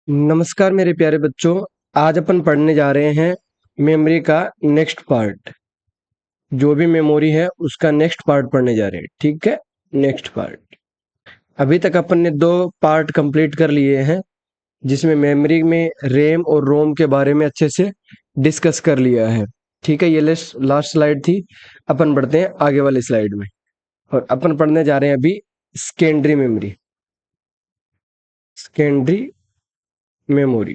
नमस्कार मेरे प्यारे बच्चों। आज अपन पढ़ने जा रहे हैं मेमोरी का नेक्स्ट पार्ट। जो भी मेमोरी है उसका नेक्स्ट पार्ट पढ़ने जा रहे हैं, ठीक है। Next part. अभी तक अपन ने दो पार्ट कंप्लीट कर लिए हैं, जिसमें मेमोरी में रैम और रोम के बारे में अच्छे से डिस्कस कर लिया है, ठीक है। ये लास्ट स्लाइड थी। अपन बढ़ते हैं आगे वाली स्लाइड में और अपन पढ़ने जा रहे हैं अभी secondary memory. Secondary memory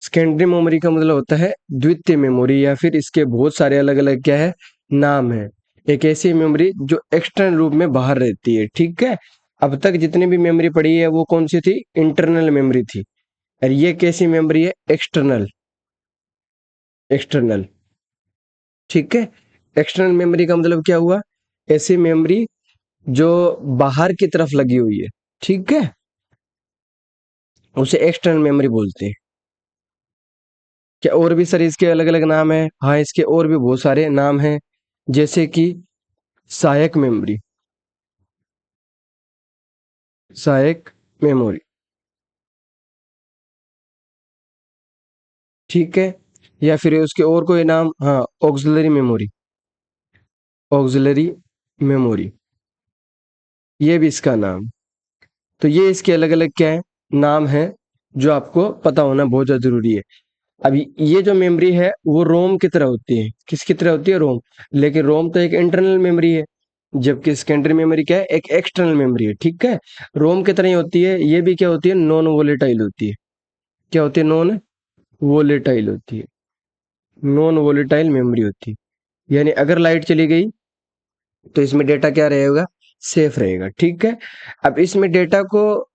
secondary memory का मतलब होता है द्वितीय मेमोरी, या फिर इसके बहुत सारे अलग अलग क्या है नाम है। एक ऐसी मेमोरी जो एक्सटर्नल रूप में बाहर रहती है, ठीक है। अब तक जितनी भी मेमोरी पड़ी है वो कौन सी थी? इंटरनल मेमोरी थी। और ये कैसी मेमोरी है? एक्सटर्नल। एक्सटर्नल, ठीक है। एक्सटर्नल मेमोरी का मतलब क्या हुआ? ऐसी मेमोरी जो बाहर की तरफ लगी हुई है, ठीक है, उसे एक्सटर्नल मेमोरी बोलते हैं। क्या और भी सर इसके अलग अलग नाम है? हाँ, इसके और भी बहुत सारे नाम हैं, जैसे कि सहायक मेमोरी। सहायक मेमोरी, ठीक है। या फिर उसके और कोई नाम? हाँ, ऑक्सिलरी मेमोरी। ऑक्सिलरी मेमोरी, ये भी इसका नाम। तो ये इसके अलग अलग क्या है नाम है, जो आपको पता होना बहुत ज्यादा जरूरी है। अभी ये जो मेमोरी है वो रोम की तरह होती है। किसकी तरह होती है? रोम। लेकिन रोम तो एक इंटरनल मेमोरी है, जबकि सेकेंडरी मेमोरी क्या है? एक एक्सटर्नल मेमोरी है, ठीक है। रोम की तरह ही होती है, ये भी क्या होती है? नॉन वोलेटाइल होती है। क्या होती है? नॉन वोलेटाइल होती है। नॉन वोलेटाइल मेमोरी होती है, यानी अगर लाइट चली गई तो इसमें डेटा क्या रहेगा? सेफ रहेगा, ठीक है। अब इसमें डेटा को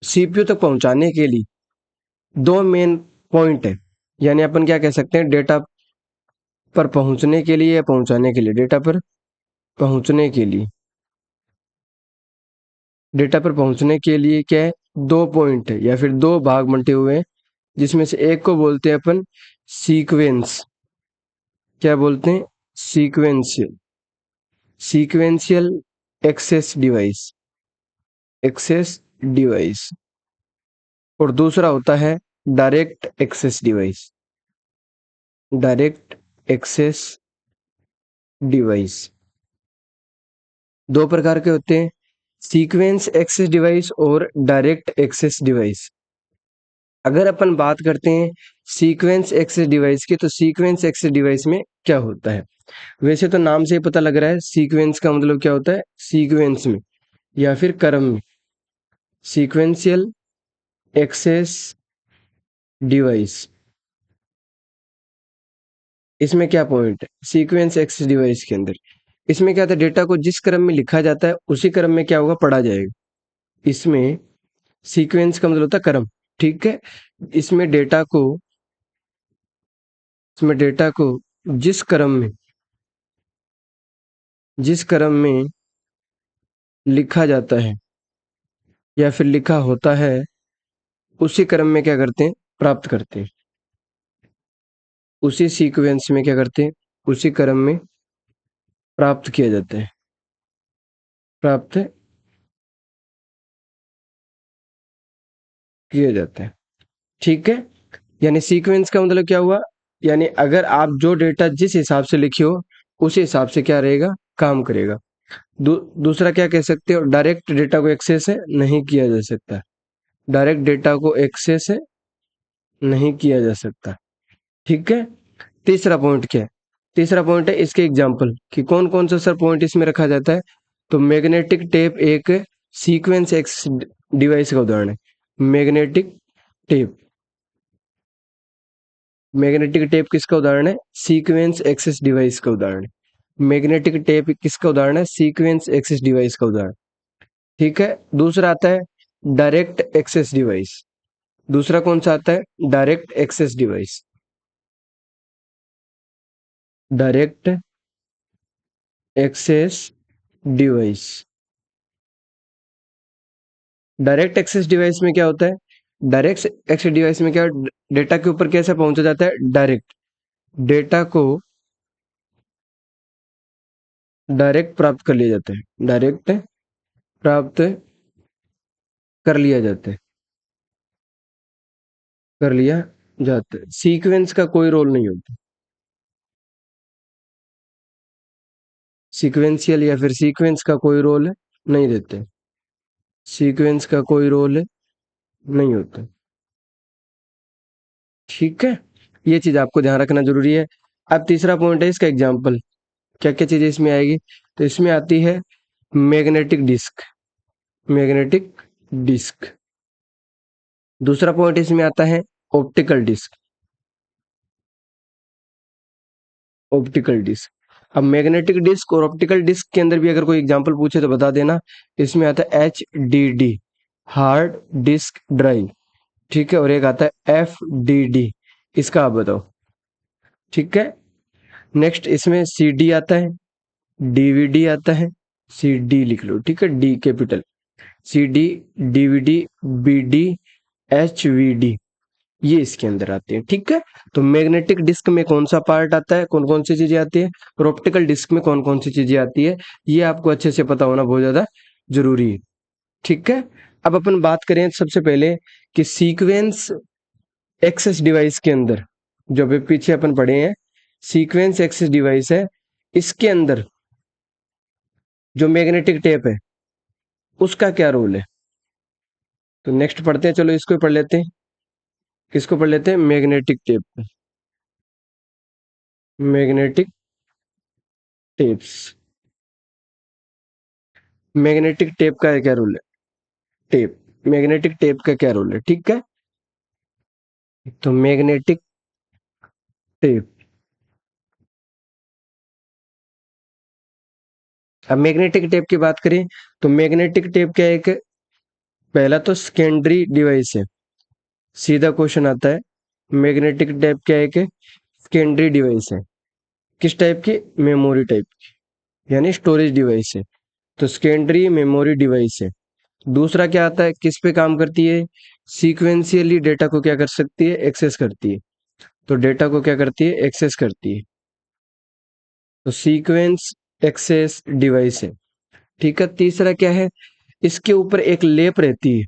सीपीयू तक पहुंचाने के लिए दो मेन पॉइंट है, यानी अपन क्या कह सकते हैं? डेटा पर पहुंचने के लिए या पहुंचाने के लिए? डेटा पर पहुंचने के लिए। डेटा पर पहुंचने के लिए क्या है? दो पॉइंट है या फिर दो भाग बंटे हुए हैं, जिसमें से एक को बोलते हैं अपन सीक्वेंस। क्या बोलते हैं? Sequential. Sequential access device. Access device. और दूसरा होता है direct access device. Direct access device. दो प्रकार के होते हैं, सीक्वेंस एक्सेस डिवाइस और डायरेक्ट एक्सेस डिवाइस। अगर अपन बात करते हैं सीक्वेंस एक्सेस डिवाइस की, तो सीक्वेंस एक्सेस डिवाइस में क्या होता है? वैसे तो नाम से ही पता लग रहा है, सीक्वेंस का मतलब क्या होता है? सीक्वेंस में या फिर क्रम में। सीक्वेंशियल एक्सेस डिवाइस, इसमें क्या पॉइंट है? सीक्वेंस एक्सेस डिवाइस के अंदर इसमें क्या था? डेटा को जिस क्रम में लिखा जाता है उसी क्रम में क्या होगा? पढ़ा जाएगा। इसमें सीक्वेंस का मतलब होता है क्रम, ठीक है। इसमें डेटा को इसमें डेटा को जिस क्रम में जिस क्रम में लिखा जाता है या फिर लिखा होता है, उसी क्रम में क्या करते हैं? प्राप्त करते हैं। उसी सीक्वेंस में क्या करते हैं? उसी क्रम में प्राप्त किया जाता है। प्राप्त किया जाता है, ठीक है। यानी सीक्वेंस का मतलब क्या हुआ? यानी अगर आप जो डेटा जिस हिसाब से लिखे हो उसी हिसाब से क्या रहेगा? काम करेगा। दूसरा क्या कह सकते हो? डायरेक्ट डेटा को एक्सेस है नहीं किया जा सकता। डायरेक्ट डेटा को एक्सेस है नहीं किया जा सकता, ठीक है। तीसरा पॉइंट क्या है? तीसरा पॉइंट है इसके एग्जाम्पल कि कौन कौन सा सर पॉइंट इसमें रखा जाता है। तो मैग्नेटिक टेप एक सीक्वेंस एक्स डिवाइस का उदाहरण है। Magnetic tape. मैग्नेटिक टेप किसका उदाहरण है? सीक्वेंस एक्सेस डिवाइस का उदाहरण है। मैग्नेटिक टेप किसका उदाहरण है? सीक्वेंस एक्सेस डिवाइस का उदाहरण, ठीक है। दूसरा आता है डायरेक्ट एक्सेस डिवाइस। दूसरा कौन सा आता है? Direct access device. Direct access device. Direct access device में क्या होता है? डायरेक्ट एक्सेस डिवाइस में क्या, डेटा के ऊपर कैसे पहुंचा जाता है? डायरेक्ट। डेटा को डायरेक्ट प्राप्त कर लिया जाता है। डायरेक्ट प्राप्त कर लिया जाता है, कर लिया जाता है। सीक्वेंस का कोई रोल नहीं होता, सीक्वेंशियल या फिर सीक्वेंस का कोई रोल नहीं देते, सीक्वेंस का कोई रोल नहीं होता। ठीक है, ये चीज आपको ध्यान रखना जरूरी है। अब तीसरा पॉइंट है इसका एग्जाम्पल, क्या क्या चीजें इसमें आएगी। तो इसमें आती है मैग्नेटिक डिस्क, मैग्नेटिक डिस्क। दूसरा पॉइंट इसमें आता है ऑप्टिकल डिस्क, ऑप्टिकल डिस्क। अब मैग्नेटिक डिस्क और ऑप्टिकल डिस्क के अंदर भी अगर कोई एग्जांपल पूछे तो बता देना। इसमें आता है HDD, हार्ड डिस्क ड्राइव। ठीक है, और एक आता है FDD, इसका आप बताओ। ठीक है, नेक्स्ट इसमें CD आता है, DVD आता है, CD लिख लो, ठीक है, D capital, CD, DVD, BD, HVD, ये इसके अंदर आते हैं। ठीक है, तो मैग्नेटिक डिस्क में कौन सा पार्ट आता है, कौन कौन सी चीजें आती है, और ऑप्टिकल डिस्क में कौन कौन सी चीजें आती है, ये आपको अच्छे से पता होना बहुत ज्यादा जरूरी है। ठीक है, अब अपन बात करें सबसे पहले कि सीक्वेंस एक्सेस डिवाइस के अंदर, जो अभी पीछे अपन पढ़े हैं, सीक्वेंस एक्सेस डिवाइस है, इसके अंदर जो मैग्नेटिक टेप है उसका क्या रोल है। तो नेक्स्ट पढ़ते हैं, चलो इसको पढ़ लेते हैं, किसको पढ़ लेते हैं, magnetic tape, magnetic tapes. Magnetic tape का क्या रोल है, टेप, मैग्नेटिक टेप का क्या रोल है। ठीक है, तो मैग्नेटिक टेप, अब मैग्नेटिक टेप की बात करें तो मैग्नेटिक टेप क्या है, एक पहला तो सेकेंडरी डिवाइस है, सीधा क्वेश्चन आता है। मैग्नेटिक टेप क्या है कि सेकेंडरी डिवाइस है, किस टाइप की, मेमोरी टाइप की, यानी स्टोरेज डिवाइस है, तो सेकेंडरी मेमोरी डिवाइस है। दूसरा क्या आता है, किस पे काम करती है, सीक्वेंशियली डेटा को क्या कर सकती है, एक्सेस करती है, तो डेटा को क्या करती है, एक्सेस करती है, तो सीक्वेंस एक्सेस डिवाइस है। ठीक है, तीसरा क्या है, इसके ऊपर एक लेप रहती है,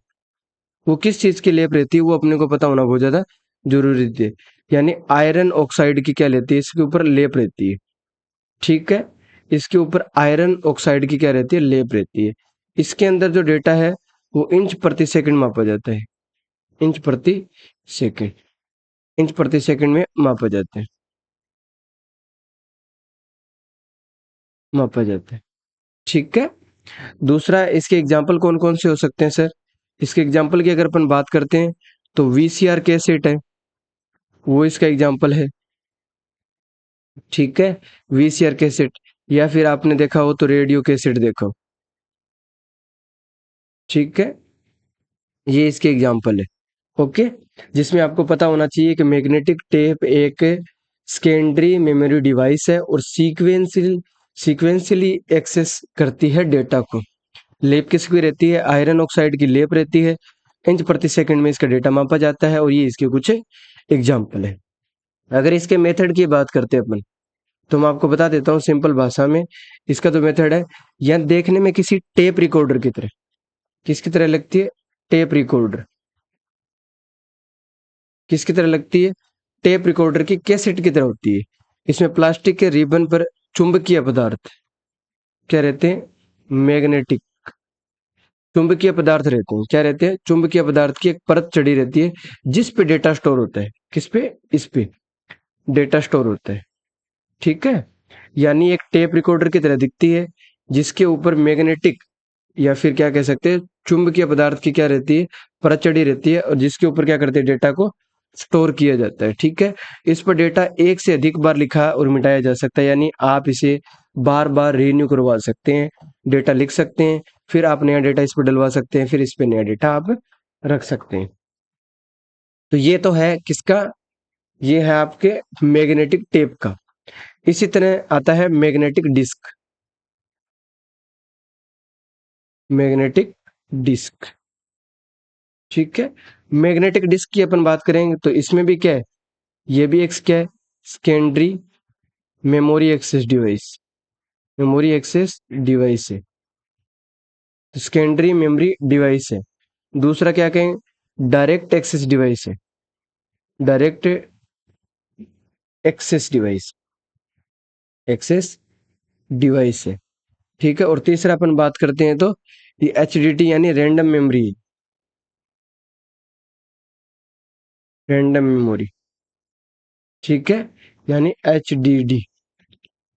वो किस चीज की लेप रहती है वो अपने को पता होना बहुत ज्यादा जरूरी है, यानी आयरन ऑक्साइड की क्या लेती है, इसके ऊपर लेप रहती है। ठीक है, इसके ऊपर आयरन ऑक्साइड की क्या रहती है, लेप रहती है। इसके अंदर जो डेटा है वो इंच प्रति सेकंड मापा जाता है, इंच प्रति सेकंड, इंच प्रति सेकंड में मापा जाता है, मापा जाता है। ठीक है, दूसरा इसके एग्जाम्पल कौन कौन से हो सकते हैं सर, इसके एग्जाम्पल की अगर अपन बात करते हैं तो VCR कैसेट है, वो इसका एग्जाम्पल है। ठीक है, VCR कैसेट, या फिर आपने देखा हो तो रेडियो कैसेट देखो। ठीक है, ये इसके एग्जाम्पल है। ओके, जिसमें आपको पता होना चाहिए कि मैग्नेटिक टेप एक सेकेंडरी मेमोरी डिवाइस है और सीक्वेंशियली एक्सेस करती है डेटा को। लेप किसकी रहती है, आयरन ऑक्साइड की लेप रहती है, इंच प्रति सेकंड में इसका डेटा मापा जाता है, और ये इसके कुछ एग्जाम्पल है। अगर इसके मेथड की बात करते हैं अपन, तो मैं आपको बता देता हूँ सिंपल भाषा में। इसका जो मेथड है, यह देखने में किसी टेप रिकॉर्डर की तरह, किसकी तरह लगती है, टेप रिकॉर्डर, किसकी तरह लगती है, टेप रिकॉर्डर की कैसेट की तरह होती है। इसमें प्लास्टिक के रिबन पर चुंबकीय पदार्थ क्या रहते हैं, मैग्नेटिक चुंबकीय पदार्थ रहते हैं, क्या रहते हैं, चुंबकीय पदार्थ की एक परत चढ़ी रहती है, जिस पे डेटा स्टोर होता है, किस पे, इस पे डेटा स्टोर होता है। ठीक है, यानी एक टेप रिकॉर्डर की तरह दिखती है, जिसके ऊपर मैग्नेटिक या फिर क्या कह सकते हैं, चुंबकीय पदार्थ की क्या रहती है, परत चढ़ी रहती है, और जिसके ऊपर क्या करते हैं, डेटा को स्टोर किया जाता है। ठीक है, इस पर डेटा एक से अधिक बार लिखा और मिटाया जा सकता है, यानी आप इसे बार बार रिन्यू करवा सकते हैं, डेटा लिख सकते हैं, फिर आप नया डेटा इस पर डलवा सकते हैं, फिर इस पे नया डेटा आप रख सकते हैं। तो ये तो है किसका, ये है आपके मैग्नेटिक टेप का। इसी तरह आता है मैग्नेटिक डिस्क, मैग्नेटिक डिस्क। ठीक है, मैग्नेटिक डिस्क की अपन बात करेंगे तो इसमें भी क्या है, ये भी एक क्या है, secondary memory access device, memory access device है, सेकेंडरी मेमोरी डिवाइस है। दूसरा क्या कहें, डायरेक्ट एक्सेस डिवाइस है, direct access device, access device है। ठीक है, और तीसरा अपन बात करते हैं तो ये एचडीडी यानी रैंडम मेमोरी, रैंडम मेमोरी। ठीक है, यानी एचडीडी।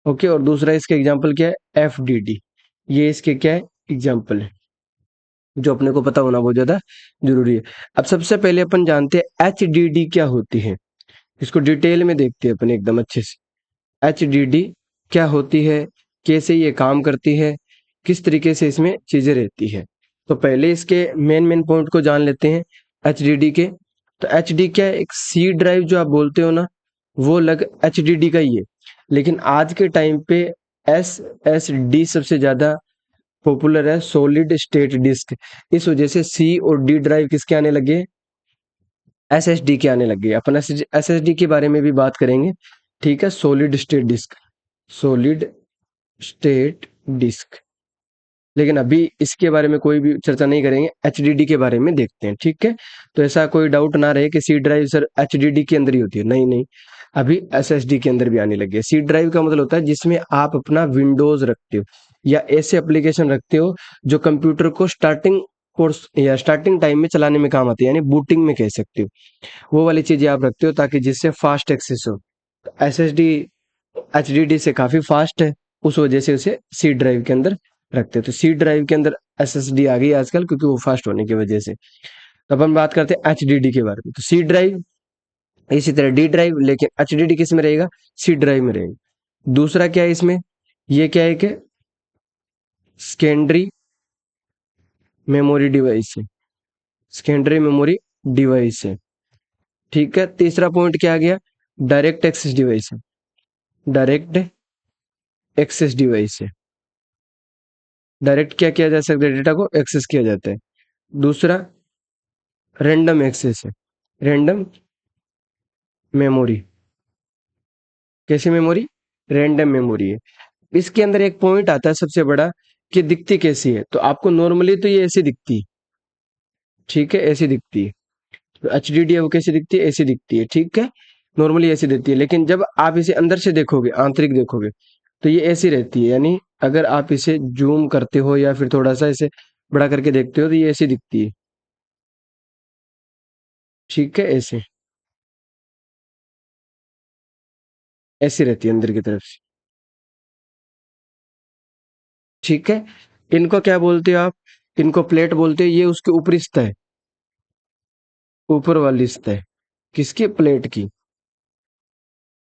ओके, और दूसरा इसका एग्जांपल क्या है, एफडीडी। ये इसके क्या है, एग्जांपल है, जो अपने को पता होना बहुत ज्यादा जरूरी है। अब सबसे पहले अपन जानते हैं एचडीडी क्या होती है, इसको डिटेल में देखते हैं अपन एकदम अच्छे से। एचडीडी क्या होती है, कैसे ये काम करती है, किस तरीके से इसमें चीजें रहती है। तो पहले इसके मेन मेन पॉइंट को जान लेते हैं एचडीडी के। तो एचडी क्या है, एक सी ड्राइव जो आप बोलते हो ना, वो लग एचडीडी का ही है। लेकिन आज के टाइम पे एस एस डी सबसे ज्यादा पॉपुलर है, सॉलिड स्टेट डिस्क। इस वजह से सी और डी ड्राइव किसके आने लगे, एसएसडी के आने लगे। अपन एसएसडी के बारे में भी बात करेंगे। ठीक है, solid state disk, solid state disk. लेकिन अभी इसके बारे में कोई भी चर्चा नहीं करेंगे, एचडीडी के बारे में देखते हैं। ठीक है, तो ऐसा कोई डाउट ना रहे कि सी ड्राइव सर एचडीडी के अंदर ही होती है, नहीं नहीं, अभी एसएसडी के अंदर भी आने लगी है। सी ड्राइव का मतलब होता है जिसमें आप अपना विंडोज रखते हो या ऐसे एप्लीकेशन रखते हो जो कंप्यूटर को स्टार्टिंग कोर्स या स्टार्टिंग टाइम में चलाने में काम आती है, यानी बूटिंग में कह सकते हो। वो वाली चीजें आप रखते हो ताकि जिससे फास्ट एक्सेस हो। एसएसडी एचडीडी से काफी फास्ट है, उस वजह से उसे सी ड्राइव के अंदर रखते हैं। तो सी ड्राइव के अंदर एसएसडी आ गई आजकल, क्योंकि वो फास्ट होने की वजह से। तो अपन बात करते हैं एचडीडी के बारे में। तो सी ड्राइव, इसी तरह डी ड्राइव, लेकिन एचडीडी किस में रहेगा, सी ड्राइव में रहेगा। दूसरा क्या है इसमें, ये क्या है कि सेकेंडरी मेमोरी डिवाइस है, सेकेंडरी मेमोरी डिवाइस है। ठीक है, तीसरा पॉइंट क्या आ गया, डायरेक्ट एक्सेस डिवाइस है, डायरेक्ट एक्सेस डिवाइस है। डायरेक्ट क्या किया जा सकता है, डेटा को एक्सेस किया जाता है। दूसरा रैंडम एक्सेस है, रैंडम मेमोरी। कैसी मेमोरी, रैंडम मेमोरी है। इसके अंदर एक पॉइंट आता है सबसे बड़ा, कि दिखती कैसी है। तो आपको नॉर्मली तो ये ऐसी दिखती है, ठीक है, ऐसी दिखती है। तो एचडीडी है वो कैसी दिखती है, ऐसी दिखती है। ठीक है, नॉर्मली ऐसी दिखती है, लेकिन जब आप इसे अंदर से देखोगे, आंतरिक देखोगे, तो ये ऐसी रहती है। यानी अगर आप इसे जूम करते हो या फिर थोड़ा सा इसे बड़ा करके देखते हो, तो ये ऐसी दिखती है। ठीक है, ऐसे, ऐसी रहती है अंदर की तरफ से। ठीक है, इनको क्या बोलते हो आप, इनको प्लेट बोलते हो। ये उसके ऊपरी सतह है, ऊपर वाली सतह। किसकी, प्लेट की,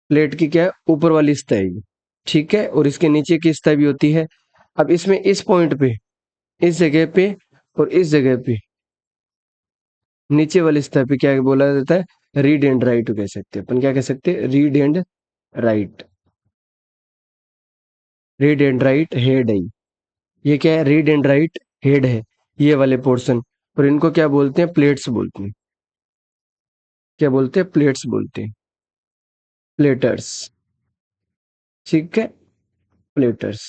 प्लेट की क्या है, ऊपर वाली सतह है ये। ठीक है, और इसके नीचे की सतह भी होती है। अब इसमें इस पॉइंट पे, इस जगह पे और इस जगह पे, नीचे वाली सतह पे क्या बोला जाता है, रीड एंड राइट कह सकते हैं अपन। क्या कह सकते हैं, read and right, read and write head है। ये क्या है, रीड एंड राइट हेड है, ये वाले पोर्शन। और इनको क्या बोलते हैं, प्लेट्स बोलते हैं। क्या बोलते हैं, प्लेट्स बोलते हैं, प्लेटर्स। ठीक है, प्लेटर्स।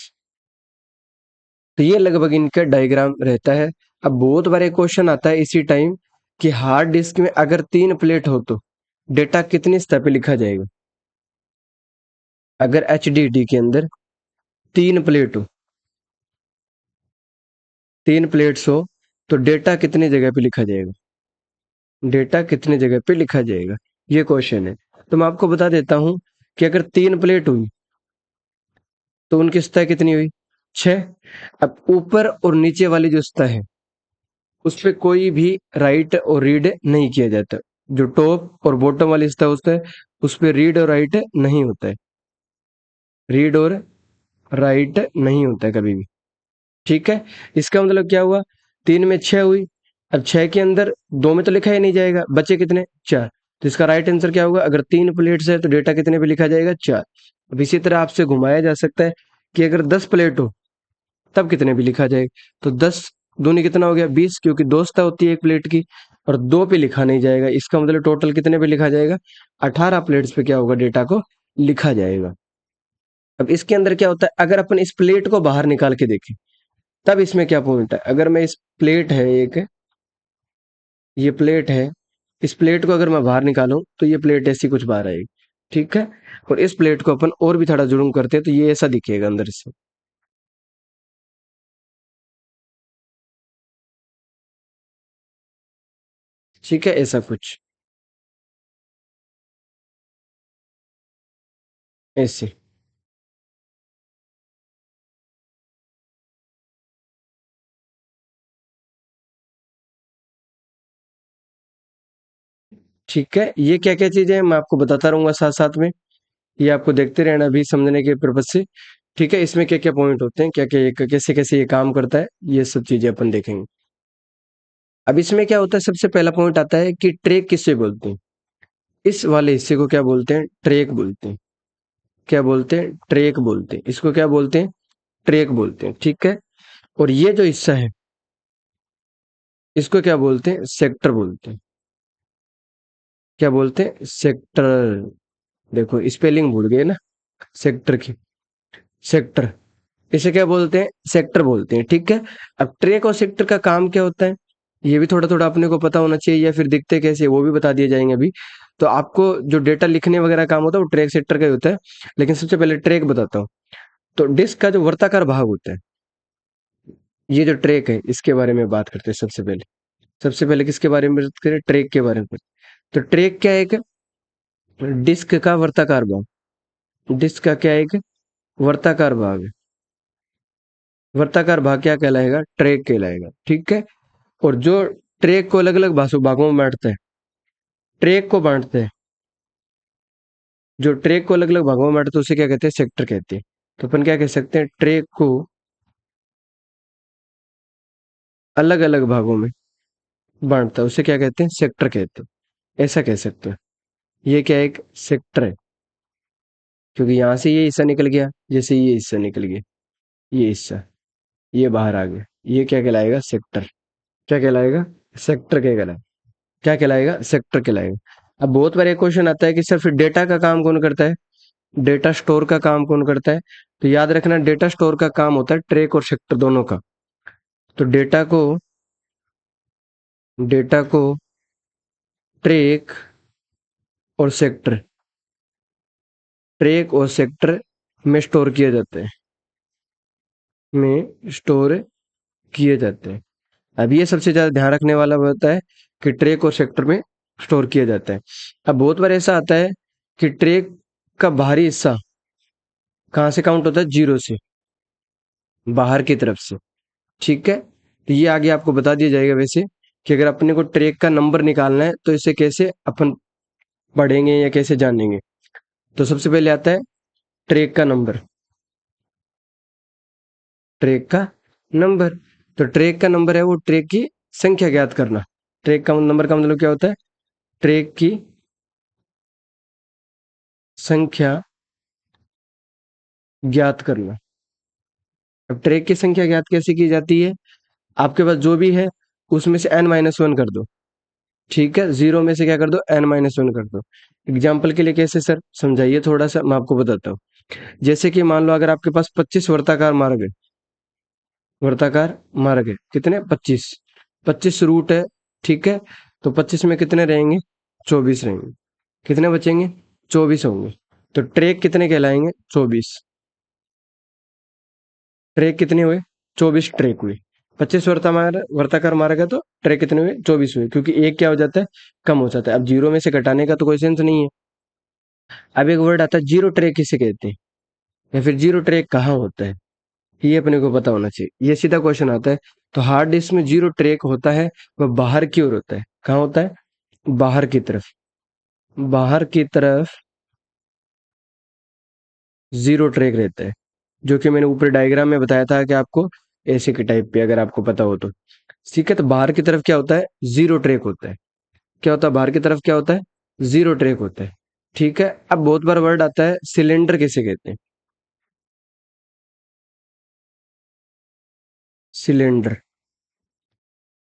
तो ये लगभग इनका डायग्राम रहता है। अब बहुत बार एक क्वेश्चन आता है इसी टाइम, कि हार्ड डिस्क में अगर 3 प्लेट हो तो डेटा कितनी सतह पे लिखा जाएगा। अगर एचडीडी के अंदर 3 प्लेट हो, 3 प्लेट्स हो, तो डेटा कितनी जगह पे लिखा जाएगा, डेटा कितनी जगह पे लिखा जाएगा, ये क्वेश्चन है। तो मैं आपको बता देता हूं कि अगर 3 प्लेट हुई तो उनकी सतह कितनी हुई, 6। अब ऊपर और नीचे वाली जो सतह है, उस पे कोई भी राइट और रीड नहीं किया जाता। जो टॉप और बॉटम वाली सतह होता है, उस पे रीड और राइट नहीं होता है, रीड और राइट नहीं होता है कभी भी। ठीक है, इसका मतलब क्या हुआ, 3 में 6 हुई। अब 6 के अंदर 2 में तो लिखा ही नहीं जाएगा, बचे कितने, 4। तो इसका राइट आंसर क्या होगा, अगर 3 प्लेट्स है तो डेटा कितने पे लिखा जाएगा, 4। अब इसी तरह आपसे घुमाया जा सकता है कि अगर 10 प्लेट हो तब कितने भी लिखा जाएगा। तो 10 दूनी कितना हो गया, 20, क्योंकि दोस्ता होती है एक प्लेट की, और 2 पे लिखा नहीं जाएगा। इसका मतलब टोटल कितने पे लिखा जाएगा, 18 प्लेट्स पे क्या होगा, डेटा को लिखा जाएगा। अब इसके अंदर क्या होता है, अगर अपन इस प्लेट को बाहर निकाल के देखें, तब इसमें क्या पॉइंट है। अगर मैं इस प्लेट है एक, ये प्लेट है, इस प्लेट को अगर मैं बाहर निकालूं तो ये प्लेट ऐसी कुछ बाहर आएगी, ठीक है। और इस प्लेट को अपन और भी थोड़ा जुड़ूम करते हैं तो ये ऐसा दिखेगा अंदर से, ठीक है, ऐसा कुछ ऐसे। ठीक है, ये क्या क्या चीजें हैं मैं आपको बताता रहूंगा साथ साथ में, ये आपको देखते रहना अभी समझने के पर्पज से। ठीक है, इसमें क्या क्या पॉइंट होते हैं, क्या क्या ये कैसे कैसे ये काम करता है, ये सब चीजें अपन देखेंगे। अब इसमें क्या होता है, सबसे पहला पॉइंट आता है कि ट्रैक किससे बोलते हैं। इस वाले हिस्से को क्या बोलते हैं, ट्रैक बोलते हैं। क्या बोलते हैं, ट्रैक बोलते हैं। इसको क्या बोलते हैं, ट्रैक बोलते हैं, ठीक है। और ये जो हिस्सा है, इसको क्या बोलते हैं, सेक्टर बोलते हैं। क्या बोलते हैं, सेक्टर। देखो स्पेलिंग भूल गए ना सेक्टर की, सेक्टर। इसे क्या बोलते हैं, सेक्टर बोलते हैं, ठीक है। अब ट्रैक और सेक्टर का काम क्या होता है, ये भी थोड़ा थोड़ा अपने को पता होना चाहिए, या फिर दिखते कैसे हैं, वो भी बता दिए जाएंगे अभी। तो आपको जो डेटा लिखने वगैरह काम होता है वो ट्रैक सेक्टर का ही होता है। लेकिन सबसे पहले ट्रैक बताता हूँ। तो डिस्क का जो वर्ताकार भाग होता है, ये जो ट्रैक है इसके बारे में बात करते हैं सबसे पहले। सबसे पहले किसके बारे में बात करें, ट्रैक के बारे में। तो ट्रैक क्या है, एक डिस्क का वर्ताकार भाग। डिस्क का क्या है, एक वर्ताकार भाग है। वर्ताकार भाग क्या कहलाएगा, ट्रैक कहलाएगा, ठीक है। और जो ट्रैक को अलग अलग भागों में बांटते हैं, ट्रैक को बांटते हैं, जो ट्रैक को अलग अलग भागों में बांटते हैं उसे क्या कहते हैं, सेक्टर कहते हैं। तो अपन क्या कह सकते हैं, ट्रैक को अलग अलग भागों में बांटता है उसे क्या कहते हैं, सेक्टर कहते हैं, ऐसा कह सकते हैं। ये क्या है, एक सेक्टर है, क्योंकि यहाँ से ये हिस्सा निकल गया, जैसे ये हिस्सा निकल गया, ये हिस्सा, ये बाहर आ गया, ये क्या कहलाएगा, सेक्टर। क्या कहलाएगा, सेक्टर क्या कहलाएगा, क्या कहलाएगा, सेक्टर कहलाएगा। अब बहुत बार एक क्वेश्चन आता है कि सर फिर डेटा का काम कौन करता है, डेटा स्टोर का काम कौन करता है। तो याद रखना, डेटा स्टोर का काम होता है ट्रैक और सेक्टर दोनों का। तो डेटा को ट्रैक और सेक्टर, ट्रैक और सेक्टर में स्टोर किए जाते हैं, में स्टोर किए जाते हैं। अब ये सबसे ज्यादा ध्यान रखने वाला होता है कि ट्रैक और सेक्टर में स्टोर किया जाता है। अब बहुत बार ऐसा आता है कि ट्रैक का बाहरी हिस्सा कहाँ से काउंट होता है, जीरो से, बाहर की तरफ से, ठीक है। तो ये आगे आपको बता दिया जाएगा वैसे, कि अगर अपने को ट्रैक का नंबर निकालना है तो इसे कैसे अपन पढ़ेंगे या कैसे जानेंगे। तो सबसे पहले आता है ट्रैक का नंबर, ट्रैक का नंबर। तो ट्रैक का नंबर है वो ट्रैक की संख्या ज्ञात करना। ट्रैक का नंबर का मतलब क्या होता है, ट्रैक की संख्या ज्ञात करना। अब ट्रैक की संख्या ज्ञात कैसे की जाती है, आपके पास जो भी है उसमें से n-1 कर दो, ठीक है। जीरो में से क्या कर दो, n-1 कर दो। एग्जाम्पल के लिए कैसे सर, समझाइए थोड़ा सा, मैं आपको बताता हूँ। जैसे कि मान लो अगर आपके पास 25 वर्ताकार मार्ग है, वर्ताकार मार्ग है कितने, 25, 25 रूट है, ठीक है। तो 25 में कितने रहेंगे, 24 रहेंगे। कितने बचेंगे, 24 होंगे। तो ट्रैक कितने कहलाएंगे, 24। ट्रैक कितने हुए, 24 ट्रैक हुए। 25 वर्ताकार मार्ग है तो ट्रैक कितने हुए, 24 हुए, क्योंकि एक क्या हो जाता है, कम हो जाता है। अब जीरो में से घटाने का तो कोई सेंस नहीं है। अब एक वर्ड आता है जीरो ट्रैक, किसे कहते हैं, या फिर जीरो ट्रैक कहाँ होता है, ये अपने को पता होना चाहिए। ये सीधा क्वेश्चन आता है। तो हार्ड डिस्क में जीरो ट्रैक होता है, वह बाहर की ओर होता है। कहाँ होता है, बाहर की तरफ, बाहर की तरफ जीरो ट्रैक रहता है, जो कि मैंने ऊपर डायग्राम में बताया था कि आपको ऐसे के टाइप पे, अगर आपको पता हो तो। ठीक है, तो बाहर की तरफ क्या होता है, जीरो ट्रैक होता है। क्या होता है, बाहर की तरफ क्या होता है, जीरो ट्रैक होता है, ठीक है। अब बहुत बार वर्ड आता है सिलेंडर, किसे कहते हैं, सिलेंडर,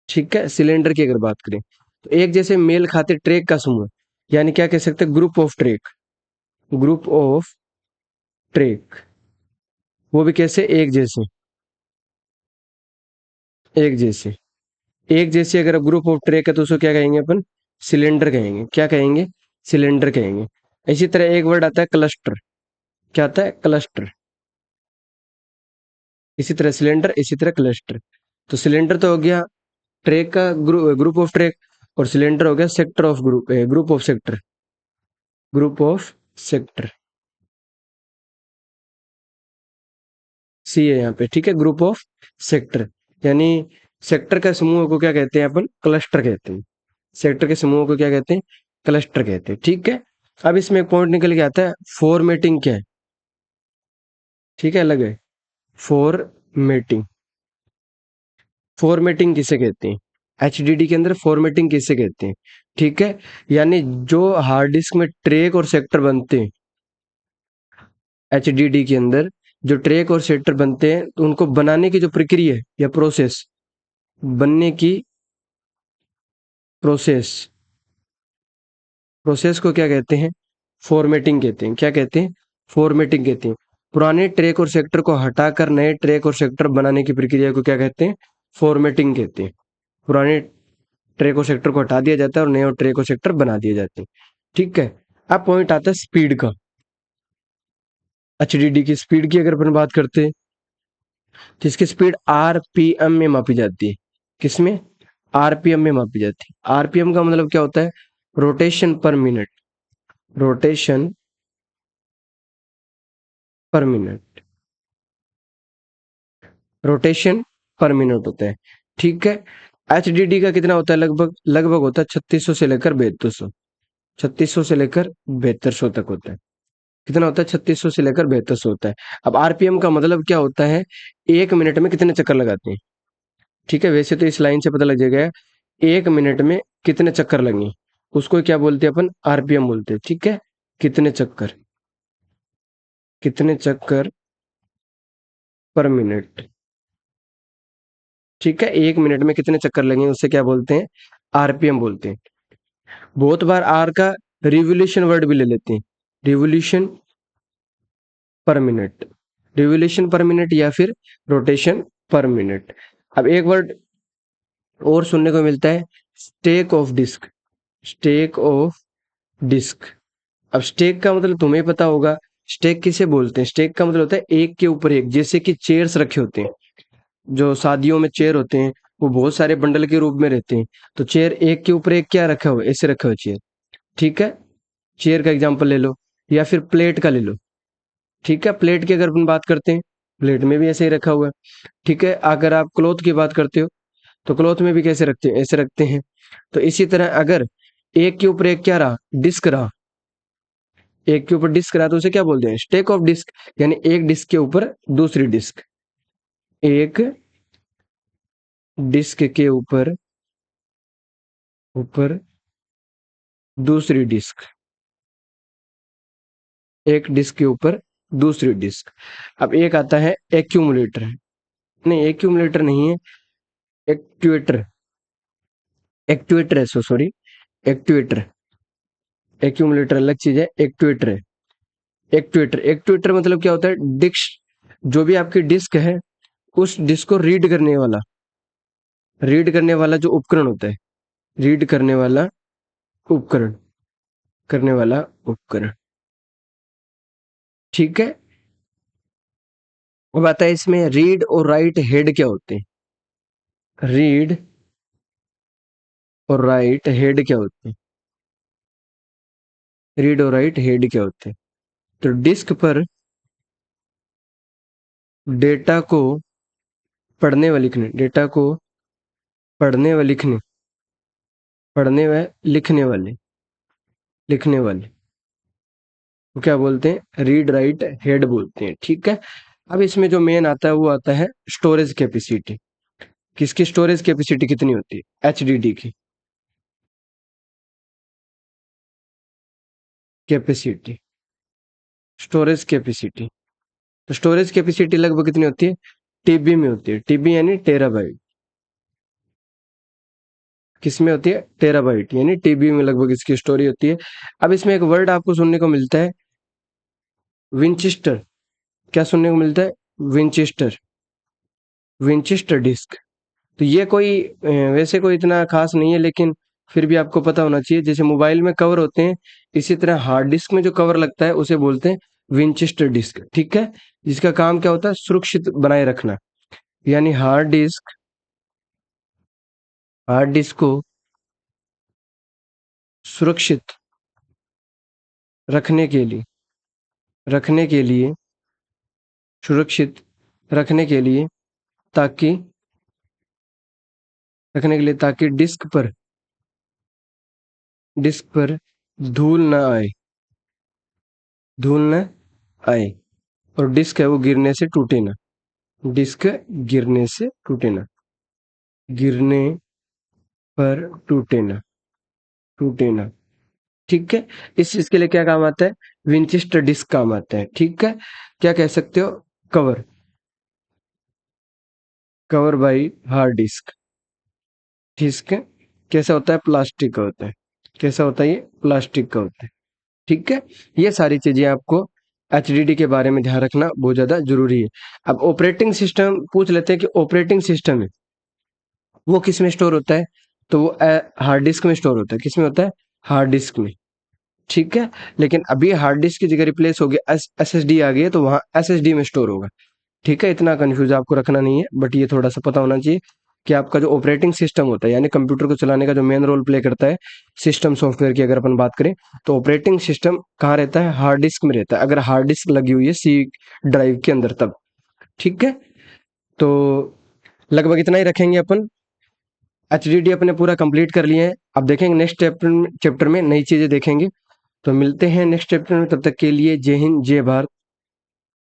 ठीक है। सिलेंडर की अगर बात करें तो एक जैसे मेल खाते ट्रैक का समूह, यानी क्या कह सकते हैं, group of track, group of track. वो भी कैसे, एक जैसे, एक जैसे, एक जैसी अगर ग्रुप ऑफ ट्रैक है तो उसको क्या कहेंगे अपन? सिलेंडर कहेंगे। क्या कहेंगे? सिलेंडर कहेंगे। इसी तरह एक वर्ड आता है क्लस्टर। क्या आता है? क्लस्टर। इसी तरह सिलेंडर, इसी तरह क्लस्टर। तो सिलेंडर तो हो गया ट्रैक का ग्रुप ऑफ ट्रैक, और सिलेंडर हो गया sector of group, group of sector, group of sector. C है यहाँ पे, ठीक है, ग्रुप ऑफ सेक्टर। यानी सेक्टर का समूह को क्या कहते हैं अपन? क्लस्टर कहते हैं। सेक्टर के समूह को क्या कहते हैं? क्लस्टर कहते हैं, ठीक है। अब इसमें एक पॉइंट निकल के आता है, फॉर्मेटिंग क्या है? ठीक है, अलग है। फॉर्मेटिंग। फॉर्मेटिंग किसे कहते हैं? एचडीडी के अंदर फॉर्मेटिंग किसे कहते हैं? ठीक है। यानी जो हार्ड डिस्क में ट्रैक और सेक्टर बनते हैं, एचडीडी के अंदर जो ट्रैक और सेक्टर बनते हैं, तो उनको बनाने की जो प्रक्रिया है या प्रोसेस, बनने की प्रोसेस, प्रोसेस को क्या कहते हैं? फॉर्मेटिंग कहते हैं। क्या कहते हैं? फॉर्मेटिंग कहते हैं। पुराने ट्रैक और सेक्टर को हटाकर नए ट्रैक और सेक्टर बनाने की प्रक्रिया को क्या कहते हैं? फॉर्मेटिंग कहते हैं। पुराने ट्रैक और सेक्टर को हटा दिया जाता है और नए और ट्रैक और सेक्टर बना दिए जाते हैं, ठीक है। अब पॉइंट आता है स्पीड का। एचडीडी की स्पीड की अगर अपन बात करते हैं, तो इसकी स्पीड आरपीएम में मापी जाती है। किसमें? आरपीएम में मापी जाती है। आरपीएम का मतलब क्या होता है? रोटेशन पर मिनट। रोटेशन पर मिनट। रोटेशन पर मिनट होता है, ठीक है। एचडीडी का कितना होता है? लगभग लगभग होता है 3600 से लेकर 7200। 3600 से लेकर 7200 तक होता है। कितना होता है? 3600 से लेकर 7200 होता है। अब आरपीएम का मतलब क्या होता है? एक मिनट में कितने चक्कर लगाते हैं, ठीक है। वैसे तो इस लाइन से पता लग जाएगा एक मिनट में कितने चक्कर लगे, उसको क्या बोलते हैं अपन? आरपीएम बोलते हैं, ठीक है। कितने चक्कर, कितने चक्कर पर मिनट, ठीक है। एक मिनट में कितने चक्कर लगे उससे क्या बोलते हैं? आरपीएम बोलते हैं। बहुत बार आर का रिवोल्यूशन वर्ड भी ले लेते हैं। Revolution per minute, revolution per minute या फिर रोटेशन पर मिनट। अब एक वर्ड और सुनने को मिलता है, stack of disk. Stack of disk. अब स्टेक का मतलब तुम्हें पता होगा। स्टेक किसे बोलते हैं? स्टेक का मतलब होता है एक के ऊपर एक, जैसे कि चेयर्स रखे होते हैं। जो शादियों में चेयर होते हैं, वो बहुत सारे बंडल के रूप में रहते हैं। तो चेयर एक के ऊपर एक क्या रखा हुआ है? ऐसे रखा हुआ चेयर, ठीक है। चेयर का एग्जांपल ले लो, या फिर प्लेट का ले लो, ठीक है। प्लेट की अगर अपन बात करते हैं, प्लेट में भी ऐसे ही रखा हुआ है, ठीक है। अगर आप क्लॉथ की बात करते हो, तो क्लॉथ में भी कैसे रखते हैं? ऐसे रखते हैं। तो इसी तरह अगर एक के ऊपर एक क्या रहा? डिस्क रहा। एक के ऊपर डिस्क रहा तो उसे क्या बोलते हैं? Stack of disk. यानी एक डिस्क के ऊपर दूसरी डिस्क, एक डिस्क के ऊपर ऊपर दूसरी डिस्क, एक डिस्क के ऊपर दूसरी डिस्क। अब एक आता है एक्यूमुलेटर। नहीं, एक्यूमुलेटर नहीं है, एक्ट्यूएटर। एक्ट्यूएटर है, सो सॉरी, एक्ट्यूएटर। एक्यूमुलेटर अलग चीज है, एक्ट्यूएटर है। एक्ट्यूएटर, एक्ट्यूएटर मतलब क्या होता है? डिस्क, जो भी आपकी डिस्क है, उस डिस्क को रीड करने वाला, रीड करने वाला जो उपकरण होता है, रीड करने वाला उपकरण, करने वाला उपकरण, ठीक है। अब आता है इसमें रीड और राइट हेड क्या होते हैं? रीड और राइट हेड क्या होते हैं? रीड और राइट हेड क्या होते हैं? तो डिस्क पर डेटा को पढ़ने व लिखने, डेटा को पढ़ने व लिखने, पढ़ने व लिखने वाले, लिखने वाले वो क्या बोलते हैं? रीड राइट हेड बोलते हैं, ठीक है। अब इसमें जो मेन आता है वो आता है स्टोरेज कैपेसिटी। किसकी स्टोरेज कैपेसिटी कितनी होती है? एचडीडी की कैपेसिटी, स्टोरेज कैपेसिटी। तो स्टोरेज कैपेसिटी लगभग कितनी होती है? टीबी में होती है। टीबी यानी टेराबाइट। किसमें होती है? टेराबाइट, यानी टीबी में लगभग इसकी स्टोरी होती है। अब इसमें एक वर्ड आपको सुनने को मिलता है, विंचेस्टर। क्या सुनने को मिलता है? Winchester, Winchester disk. तो ये कोई वैसे कोई इतना खास नहीं है, लेकिन फिर भी आपको पता होना चाहिए। जैसे मोबाइल में कवर होते हैं, इसी तरह हार्ड डिस्क में जो कवर लगता है उसे बोलते हैं विंचेस्टर डिस्क, ठीक है। जिसका काम क्या होता है, सुरक्षित बनाए रखना। यानी हार्ड डिस्क को सुरक्षित रखने के लिए रखने के लिए सुरक्षित रखने के लिए ताकि ताकि डिस्क पर धूल न आए, धूल न आए, और डिस्क है वो गिरने से टूटे ना। डिस्क गिरने से टूटे ना, गिरने पर टूटे ना, ठीक है। इस चीज के लिए क्या काम आता है, विंचेस्टर डिस्क काम आता है, ठीक है। क्या कह सकते हो, cover, cover by hard disk, ठीक है। कैसा होता है, प्लास्टिक का होता है। कैसा होता है, ये प्लास्टिक का होता है, ठीक है। ये सारी चीजें आपको एचडीडी के बारे में ध्यान रखना बहुत ज्यादा जरूरी है। अब ऑपरेटिंग सिस्टम पूछ लेते हैं कि ऑपरेटिंग सिस्टम है वो किस में स्टोर होता है, तो वो हार्ड डिस्क में स्टोर होता है। किस में होता है, हार्ड डिस्क में, ठीक है। लेकिन अभी हार्ड डिस्क की जगह रिप्लेस हो गया, एसएसडी आ गई है, तो वहां एसएसडी में स्टोर होगा, ठीक है। इतना कंफ्यूज आपको रखना नहीं है, बट ये थोड़ा सा पता होना चाहिए कि आपका जो ऑपरेटिंग सिस्टम होता है, यानी कंप्यूटर को चलाने का जो मेन रोल प्ले करता है सिस्टम सॉफ्टवेयर की अगर अपन बात करें, तो ऑपरेटिंग सिस्टम कहाँ रहता है, हार्ड डिस्क में रहता है। अगर हार्ड डिस्क लगी हुई है सी ड्राइव के अंदर तब, ठीक है। तो लगभग इतना ही रखेंगे अपन। एचडीडी अपने पूरा कंप्लीट कर लिए हैं। अब देखेंगे नेक्स्ट चैप्टर में नई चीजें देखेंगे। तो मिलते हैं नेक्स्ट चैप्टर में, तब तक के लिए जय हिंद जय भारत।